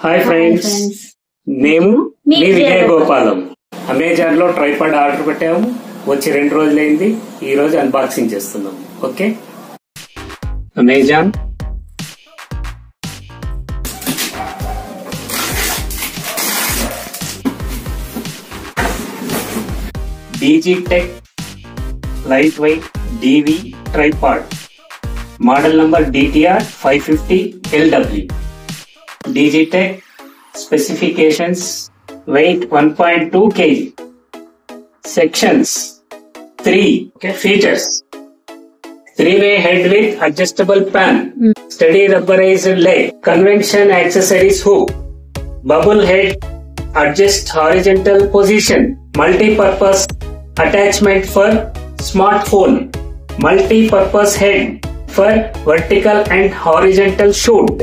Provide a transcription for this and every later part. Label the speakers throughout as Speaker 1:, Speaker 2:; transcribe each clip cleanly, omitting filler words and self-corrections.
Speaker 1: Hi friends, మేము మీ విజయ Gopalam. Amazon లో tripod order పెట్టాము, వచ్చి 2 రోజులైంది. ఈ రోజు అన్బాక్సింగ్ చేస్తున్నాం. Okay, Amazon DigiTech light weight DV tripod, model number DTR 550 LW. DigiTech specifications: weight 1.2 kg. Sections 3. Okay. Features: 3-way head with adjustable pan, steady rubberized leg, convention accessories hook, bubble head, adjust horizontal position, multi-purpose attachment for smartphone, multi-purpose head for vertical and horizontal shoot.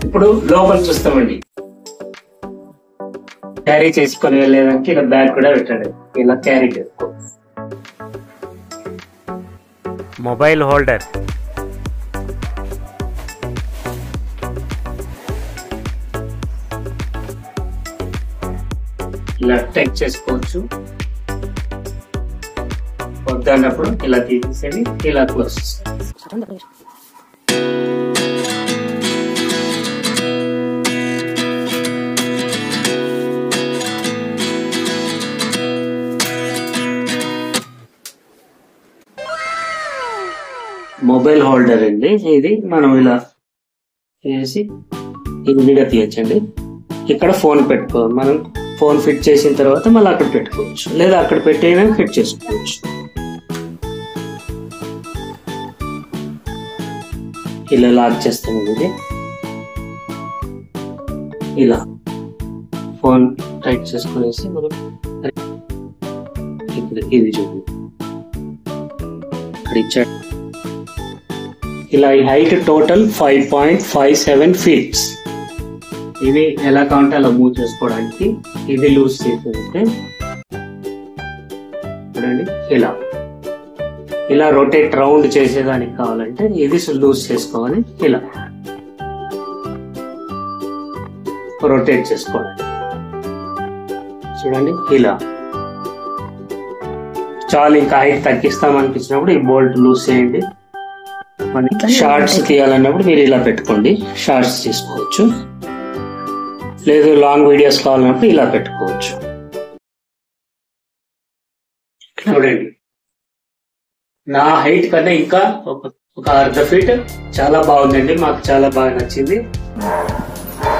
Speaker 1: ఇప్పుడు లోపల చూస్తామండి. Carry చేసుకొని వెళ్ళేదానికి ఇలా bag కూడా పెట్టండి, ఇలా carry చేసుకో.
Speaker 2: Mobile holder,
Speaker 1: ఇలా టైప్ చేసుకోవచ్చు. వద్దన్నప్పుడు ఇలా తీసేసి ఇలా క్లోజ్ చేస్తాం. మొబైల్ హోల్డర్ అండి ఇది. మనం ఇలా చేసి ఇది విడిగా తీయచ్చండి. ఇక్కడ ఫోన్ పెట్టుకోవాలి. మనం ఫోన్ ఫిట్ చేసిన తర్వాత మళ్ళీ అక్కడ పెట్టుకోవచ్చు, లేదా అక్కడ పెట్టైనా ఫిట్ చేసుకోవచ్చు. ఇలా లాక్ చేస్తాము. ఇది ఇలా ఫోన్ టైట్ చేసుకునేసి మనం ఇది చూడండి ఇక్కడ ఇచ్చాడు. ఇలా ఈ హైట్ టోటల్ 5.57 feet. ఇవి ఎలా కావాలంటే అలా మూవ్ చేసుకోవడానికి ఇది లూజ్ చేసేదంటే చూడండి. ఇలా రొటేట్ రౌండ్ చేసేదానికి కావాలంటే ఇది లూజ్ చేసుకోవాలి. ఇలా రొటేట్ చేసుకోవాలి చూడండి. ఇలా చాలా ఇంకా హైట్ తగ్గిస్తామనిపించినప్పుడు ఈ బోల్ట్ లూజ్ చేయండి. షార్ట్స్ తీయాలన్నప్పుడు మీరు ఇలా పెట్టుకోండి, షార్ట్స్ తీసుకోవచ్చు. లేదు లాంగ్ వీడియోస్ కావాలన్నప్పుడు ఇలా పెట్టుకోవచ్చు. చూడండి, నా హైట్ కన్నా ఇంకా ఒక అర్ధ ఫీట్ చాలా బాగుందండి. మాకు చాలా బాగా నచ్చింది.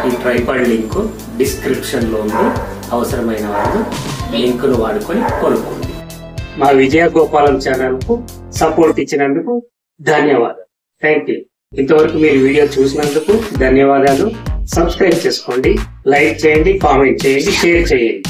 Speaker 1: ఈ ట్రైపాడ్ లింక్ డిస్క్రిప్షన్ లో ఉంది. అవసరమైన వాళ్ళు లింక్ ను వాడుకొని కొనుక్కోండి. మా విజయ గోపాలం ఛానల్ కు సపోర్ట్ ఇచ్చినందుకు ధన్యవాదాలు. Thank you. ఇంతవరకు మీరు వీడియో చూసినందుకు ధన్యవాదాలు. సబ్స్క్రైబ్ చేసుకోండి, లైక్ చేయండి, కామెంట్ చేయండి, షేర్ చేయండి.